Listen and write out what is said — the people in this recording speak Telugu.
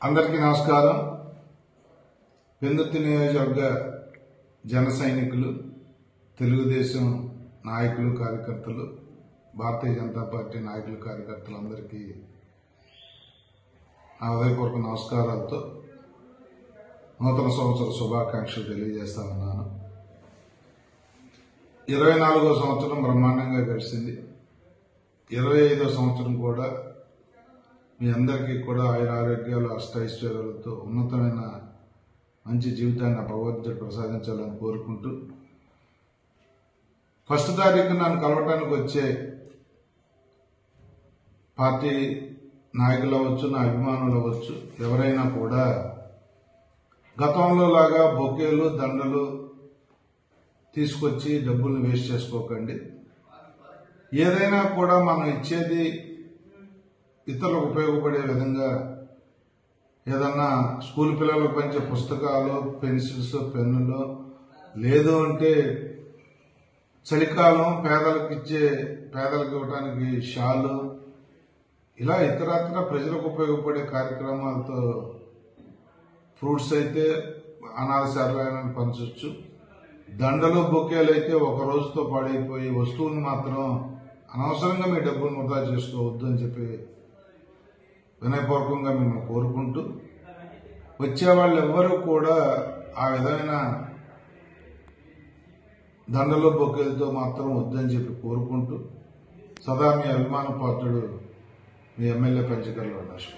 అందరికీ నమస్కారం. పెందుర్తి నియోజకవర్గ జన సైనికులు, తెలుగుదేశం నాయకులు, కార్యకర్తలు, భారతీయ జనతా పార్టీ నాయకులు, కార్యకర్తలు అందరికీ నా హృదయపూర్వక నమస్కారాలతో నూతన సంవత్సర శుభాకాంక్షలు తెలియజేస్తా ఉన్నాను. 24వ సంవత్సరం బ్రహ్మాండంగా గడిచింది. 25వ సంవత్సరం కూడా మీ అందరికీ కూడా ఆయురారోగ్యాలు, అష్టైశ్వర్యాలతో ఉన్నతమైన మంచి జీవితాన్ని భగవంతుడు ప్రసాదించాలని కోరుకుంటూ, 1వ తారీఖు నన్ను కలవటానికి వచ్చే పార్టీ నాయకులు అవ్వచ్చు, నా అభిమానులు అవ్వచ్చు, ఎవరైనా కూడా గతంలో లాగా బొకేలు, దండలు తీసుకొచ్చి డబ్బులు వేస్ట్ చేసుకోకండి. ఏదైనా కూడా మనం ఇచ్చేది ఇతరులకు ఉపయోగపడే విధంగా, ఏదన్నా స్కూల్ పిల్లలకు పంచే పుస్తకాలు, పెన్సిల్స్, పెన్నులు, లేదు అంటే చలికాలం పేదలకు ఇవ్వడానికి షాలు, ఇలా ఇతరత్ర ప్రజలకు ఉపయోగపడే కార్యక్రమాలతో ఫ్రూట్స్ అయితే అనాథ శరణాలయాలను పంచవచ్చు. దండలు, బొకేలు అయితే ఒక రోజుతో పాడైపోయి వస్తువులు మాత్రం అనవసరంగా మీ డబ్బులు వృధా చేసుకోవద్దు అని చెప్పి వినయపూర్వకంగా మేము కోరుకుంటూ, వచ్చే వాళ్ళు ఎవ్వరూ కూడా ఆ విధమైన దండలు, బొకేలతో మాత్రం వద్దని చెప్పి కోరుకుంటూ, సదా మీ అభిమాన పాత్రుడు, మీ ఎమ్మెల్యే పంచకర్ల అవినాష్.